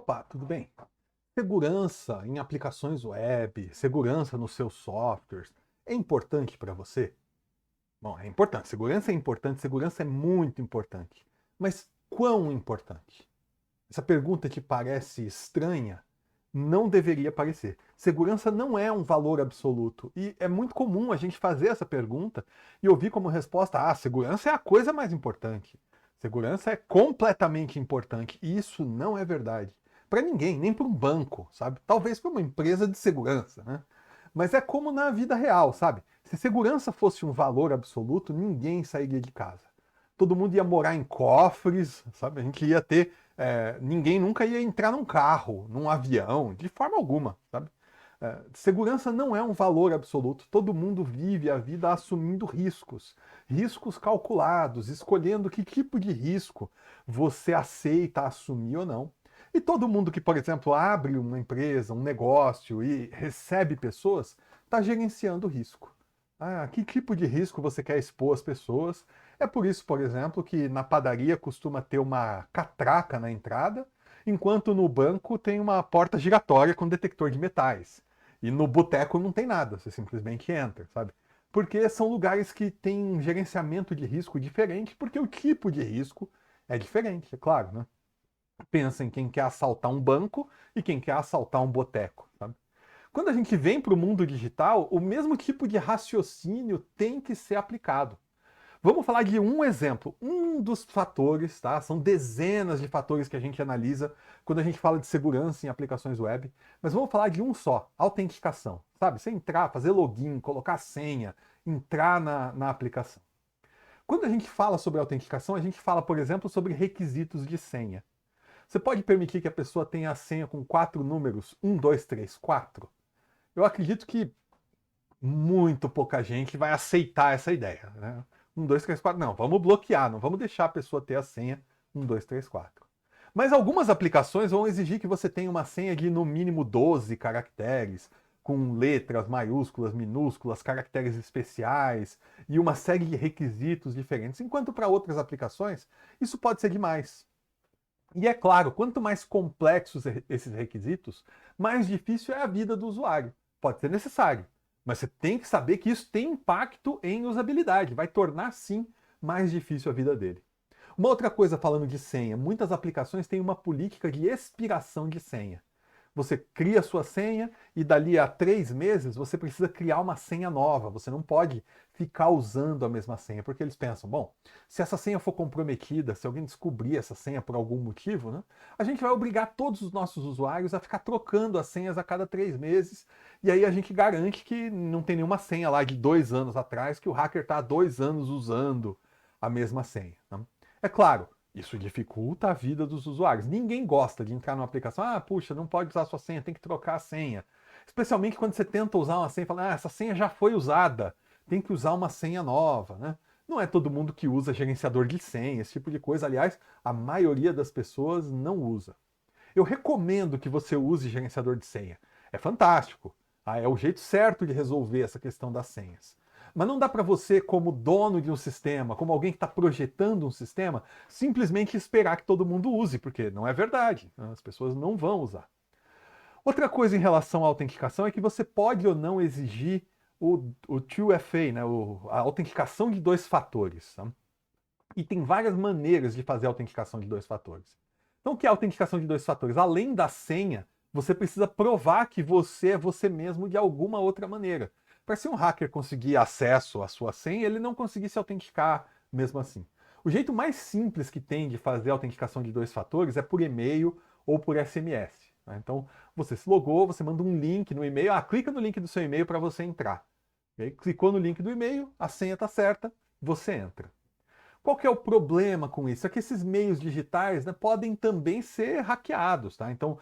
Opa, tudo bem? Segurança em aplicações web, segurança nos seus softwares, é importante para você? Bom, é importante. Segurança é muito importante. Mas quão importante? Essa pergunta que parece estranha não deveria parecer. Segurança não é um valor absoluto. E é muito comum a gente fazer essa pergunta e ouvir como resposta: segurança é a coisa mais importante. Segurança é completamente importante. E isso não é verdade. Para ninguém, nem para um banco, sabe? Talvez para uma empresa de segurança, né? Mas é como na vida real, sabe? Se segurança fosse um valor absoluto, ninguém sairia de casa. Todo mundo ia morar em cofres, sabe? A gente ia ter ninguém nunca ia entrar num carro, num avião, de forma alguma, sabe? Segurança não é um valor absoluto. Todo mundo vive a vida assumindo riscos, riscos calculados, escolhendo que tipo de risco você aceita assumir ou não. E todo mundo que, por exemplo, abre uma empresa, um negócio e recebe pessoas, está gerenciando o risco. Que tipo de risco você quer expor às pessoas? É por isso, por exemplo, que na padaria costuma ter uma catraca na entrada, enquanto no banco tem uma porta giratória com detector de metais. E no boteco não tem nada, você simplesmente entra, sabe? Porque são lugares que têm um gerenciamento de risco diferente, porque o tipo de risco é diferente, é claro, né? Pensa em quem quer assaltar um banco e quem quer assaltar um boteco, sabe? Quando a gente vem para o mundo digital, o mesmo tipo de raciocínio tem que ser aplicado. Vamos falar de um exemplo, um dos fatores, tá? São dezenas de fatores que a gente analisa quando a gente fala de segurança em aplicações web, mas vamos falar de um só, autenticação, sabe? Você entrar, fazer login, colocar senha, entrar na aplicação. Quando a gente fala sobre autenticação, a gente fala, por exemplo, sobre requisitos de senha. Você pode permitir que a pessoa tenha a senha com 4 números, 1, 2, 3, 4? Eu acredito que muito pouca gente vai aceitar essa ideia, né? 1, 2, 3, 4. Não, vamos bloquear, não vamos deixar a pessoa ter a senha 1, 2, 3, 4. Mas algumas aplicações vão exigir que você tenha uma senha de no mínimo 12 caracteres, com letras maiúsculas, minúsculas, caracteres especiais e uma série de requisitos diferentes, enquanto para outras aplicações isso pode ser demais. E é claro, quanto mais complexos esses requisitos, mais difícil é a vida do usuário. Pode ser necessário, mas você tem que saber que isso tem impacto em usabilidade, vai tornar sim mais difícil a vida dele. Uma outra coisa falando de senha, muitas aplicações têm uma política de expiração de senha. Você cria a sua senha e dali a 3 meses você precisa criar uma senha nova. Você não pode ficar usando a mesma senha, porque eles pensam, bom, se essa senha for comprometida, se alguém descobrir essa senha por algum motivo, né, a gente vai obrigar todos os nossos usuários a ficar trocando as senhas a cada 3 meses, e aí a gente garante que não tem nenhuma senha lá de 2 anos atrás que o hacker está há 2 anos usando a mesma senha. Né? É claro, isso dificulta a vida dos usuários. Ninguém gosta de entrar numa aplicação, puxa, não pode usar a sua senha, tem que trocar a senha. Especialmente quando você tenta usar uma senha e fala, essa senha já foi usada, tem que usar uma senha nova, né? Não é todo mundo que usa gerenciador de senha, esse tipo de coisa. Aliás, a maioria das pessoas não usa. Eu recomendo que você use gerenciador de senha. É fantástico. É o jeito certo de resolver essa questão das senhas. Mas não dá para você, como dono de um sistema, como alguém que está projetando um sistema, simplesmente esperar que todo mundo use, porque não é verdade. As pessoas não vão usar. Outra coisa em relação à autenticação é que você pode ou não exigir o 2FA, né, a autenticação de 2 fatores. Tá? E tem várias maneiras de fazer a autenticação de 2 fatores. Então, o que é a autenticação de 2 fatores? Além da senha, você precisa provar que você é você mesmo de alguma outra maneira. Para se um hacker conseguir acesso à sua senha, ele não conseguir se autenticar mesmo assim. O jeito mais simples que tem de fazer a autenticação de 2 fatores é por e-mail ou por SMS. Né? Então, você se logou, você manda um link no e-mail, clica no link do seu e-mail para você entrar. E aí, clicou no link do e-mail, a senha está certa, você entra. Qual que é o problema com isso? É que esses meios digitais, né, podem também ser hackeados, tá? Então,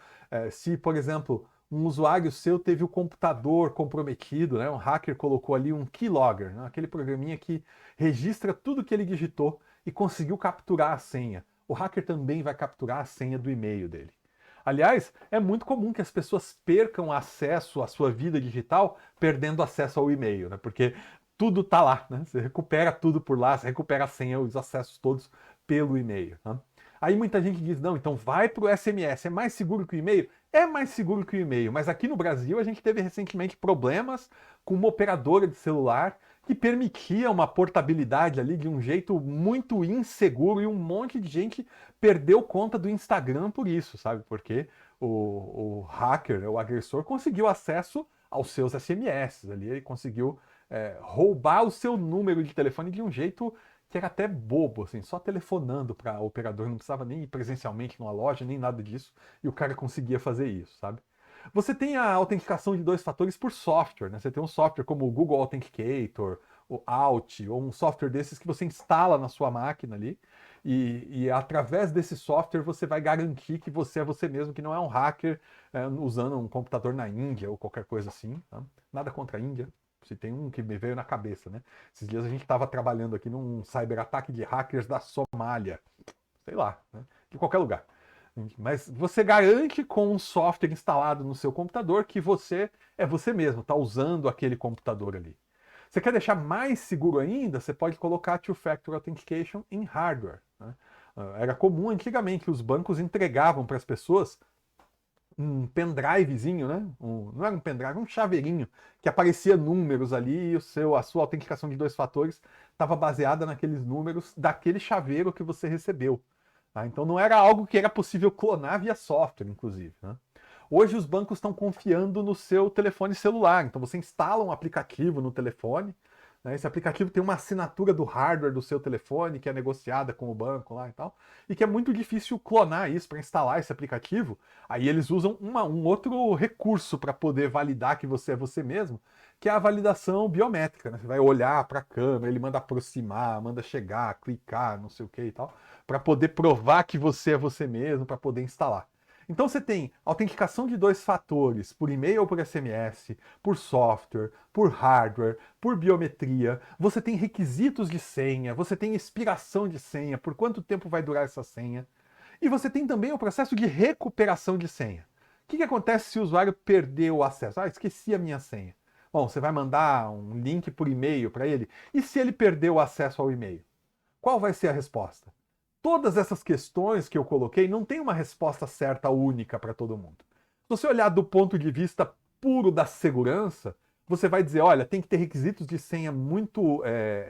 se, por exemplo, um usuário seu teve o computador comprometido, né, um hacker colocou ali um keylogger, né, aquele programinha que registra tudo que ele digitou e conseguiu capturar a senha. O hacker também vai capturar a senha do e-mail dele. Aliás, é muito comum que as pessoas percam acesso à sua vida digital perdendo acesso ao e-mail, né? Porque tudo tá lá, né? Você recupera tudo por lá, você recupera a senha, os acessos todos pelo e-mail. Né? Aí muita gente diz, não, então vai para o SMS, é mais seguro que o e-mail? É mais seguro que o e-mail, mas aqui no Brasil a gente teve recentemente problemas com uma operadora de celular que permitia uma portabilidade ali de um jeito muito inseguro e um monte de gente perdeu conta do Instagram por isso, sabe? Porque o hacker, o agressor, conseguiu acesso aos seus SMS ali, ele conseguiu roubar o seu número de telefone de um jeito que era até bobo, assim, só telefonando para o operador, não precisava nem ir presencialmente numa loja, nem nada disso, e o cara conseguia fazer isso, sabe? Você tem a autenticação de dois fatores por software, né? Você tem um software como o Google Authenticator, o Auth, ou um software desses que você instala na sua máquina ali, e através desse software você vai garantir que você é você mesmo, que não é um hacker usando um computador na Índia ou qualquer coisa assim. Tá? Nada contra a Índia, se tem um que me veio na cabeça, né? Esses dias a gente estava trabalhando aqui num cyberataque de hackers da Somália, sei lá, né? De qualquer lugar. Mas você garante com um software instalado no seu computador que você é você mesmo, está usando aquele computador ali. Você quer deixar mais seguro ainda? Você pode colocar Two-Factor Authentication em hardware. Né? Era comum antigamente que os bancos entregavam para as pessoas um pendrivezinho, né? Não era um pendrive, um chaveirinho, que aparecia números ali e a sua autenticação de dois fatores estava baseada naqueles números daquele chaveiro que você recebeu. Tá? Então não era algo que era possível clonar via software, inclusive. Né? Hoje os bancos estão confiando no seu telefone celular. Então você instala um aplicativo no telefone. Né? Esse aplicativo tem uma assinatura do hardware do seu telefone, que é negociada com o banco lá e tal. E que é muito difícil clonar isso para instalar esse aplicativo. Aí eles usam um outro recurso para poder validar que você é você mesmo, que é a validação biométrica. Né? Você vai olhar para a câmera, ele manda aproximar, manda chegar, clicar, não sei o que e tal, para poder provar que você é você mesmo, para poder instalar. Então você tem autenticação de dois fatores, por e-mail ou por SMS, por software, por hardware, por biometria, você tem requisitos de senha, você tem expiração de senha, por quanto tempo vai durar essa senha, e você tem também o processo de recuperação de senha. O que acontece se o usuário perdeu o acesso? Ah, esqueci a minha senha. Bom, você vai mandar um link por e-mail para ele, e se ele perdeu o acesso ao e-mail? Qual vai ser a resposta? Todas essas questões que eu coloquei não tem uma resposta certa única para todo mundo. Se você olhar do ponto de vista puro da segurança, você vai dizer, olha, tem que ter requisitos de senha muito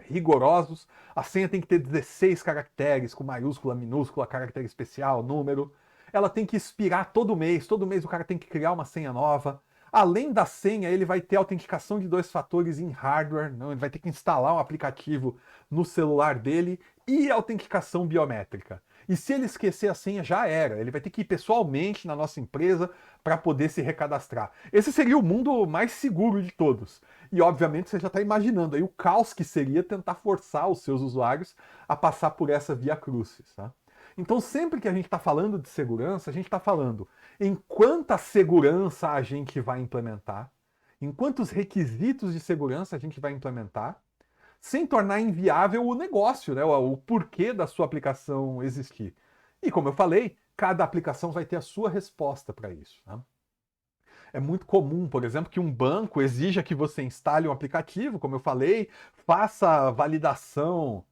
rigorosos, a senha tem que ter 16 caracteres, com maiúscula, minúscula, caractere especial, número. Ela tem que expirar todo mês o cara tem que criar uma senha nova. Além da senha, ele vai ter autenticação de dois fatores em hardware, não, ele vai ter que instalar um aplicativo no celular dele e autenticação biométrica. E se ele esquecer a senha, já era. Ele vai ter que ir pessoalmente na nossa empresa para poder se recadastrar. Esse seria o mundo mais seguro de todos. E obviamente você já está imaginando aí o caos que seria tentar forçar os seus usuários a passar por essa via crucis. Tá? Então, sempre que a gente está falando de segurança, a gente está falando em quanta segurança a gente vai implementar, em quantos requisitos de segurança a gente vai implementar, sem tornar inviável o negócio, né? O porquê da sua aplicação existir. E como eu falei, cada aplicação vai ter a sua resposta para isso. Né? É muito comum, por exemplo, que um banco exija que você instale um aplicativo, como eu falei, faça validação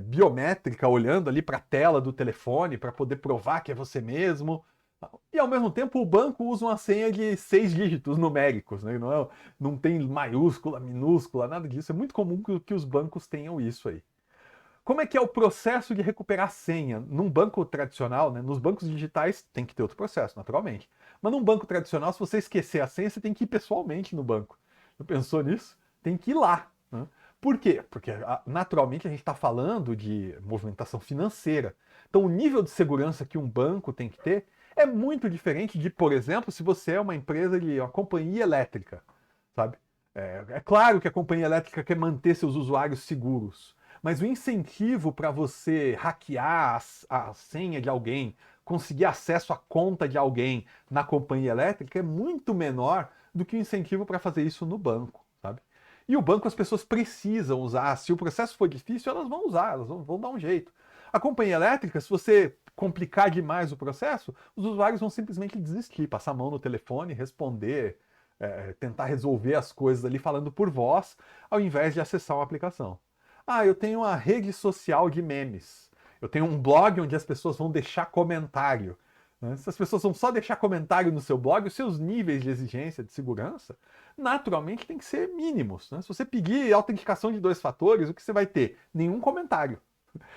biométrica olhando ali para a tela do telefone para poder provar que é você mesmo. E ao mesmo tempo o banco usa uma senha de 6 dígitos numéricos, né? Não tem maiúscula, minúscula, nada disso. É muito comum que os bancos tenham isso aí. Como é que é o processo de recuperar senha? Num banco tradicional, né, nos bancos digitais tem que ter outro processo, naturalmente. Mas num banco tradicional, se você esquecer a senha, você tem que ir pessoalmente no banco. Já pensou nisso? Tem que ir lá. Né? Por quê? Porque naturalmente a gente está falando de movimentação financeira. Então o nível de segurança que um banco tem que ter é muito diferente de, por exemplo, se você é uma empresa de uma companhia elétrica, sabe? É claro que a companhia elétrica quer manter seus usuários seguros. Mas o incentivo para você hackear a senha de alguém, conseguir acesso à conta de alguém na companhia elétrica é muito menor do que o incentivo para fazer isso no banco, sabe? E o banco as pessoas precisam usar. Se o processo for difícil, elas vão usar, elas vão dar um jeito. A companhia elétrica, se você complicar demais o processo, os usuários vão simplesmente desistir, passar a mão no telefone, responder, tentar resolver as coisas ali falando por voz, ao invés de acessar uma aplicação. Ah, eu tenho uma rede social de memes. Eu tenho um blog onde as pessoas vão deixar comentário. Né? Se as pessoas vão só deixar comentário no seu blog, os seus níveis de exigência de segurança, naturalmente, tem que ser mínimos. Né? Se você pedir autenticação de 2 fatores, o que você vai ter? Nenhum comentário.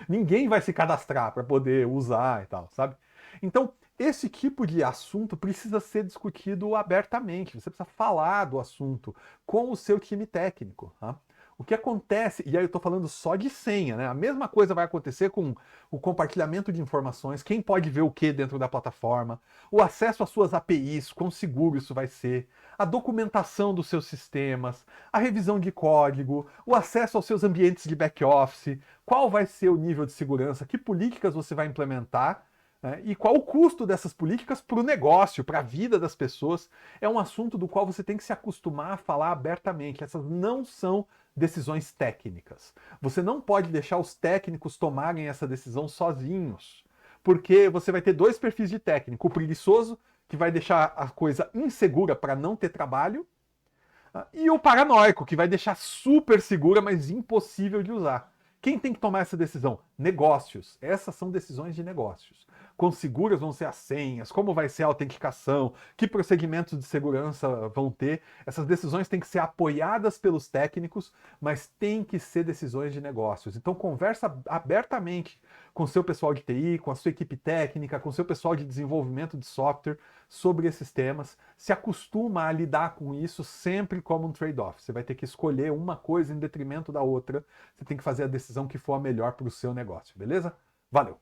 Ninguém vai se cadastrar para poder usar e tal, sabe? Então, esse tipo de assunto precisa ser discutido abertamente. Você precisa falar do assunto com o seu time técnico. Tá? O que acontece, e aí eu estou falando só de senha, né? A mesma coisa vai acontecer com o compartilhamento de informações, quem pode ver o que dentro da plataforma, o acesso às suas APIs, quão seguro isso vai ser, a documentação dos seus sistemas, a revisão de código, o acesso aos seus ambientes de back-office, qual vai ser o nível de segurança, que políticas você vai implementar, né, e qual o custo dessas políticas para o negócio, para a vida das pessoas. É um assunto do qual você tem que se acostumar a falar abertamente. Essas não são decisões técnicas. Você não pode deixar os técnicos tomarem essa decisão sozinhos, porque você vai ter 2 perfis de técnico: o preguiçoso, que vai deixar a coisa insegura para não ter trabalho, e o paranoico, que vai deixar super segura, mas impossível de usar. Quem tem que tomar essa decisão? Negócios. Essas são decisões de negócios. Quão seguras vão ser as senhas, como vai ser a autenticação, que procedimentos de segurança vão ter. Essas decisões têm que ser apoiadas pelos técnicos, mas têm que ser decisões de negócios. Então conversa abertamente com o seu pessoal de TI, com a sua equipe técnica, com o seu pessoal de desenvolvimento de software sobre esses temas. Se acostuma a lidar com isso sempre como um trade-off. Você vai ter que escolher uma coisa em detrimento da outra. Você tem que fazer a decisão que for a melhor para o seu negócio, beleza? Valeu!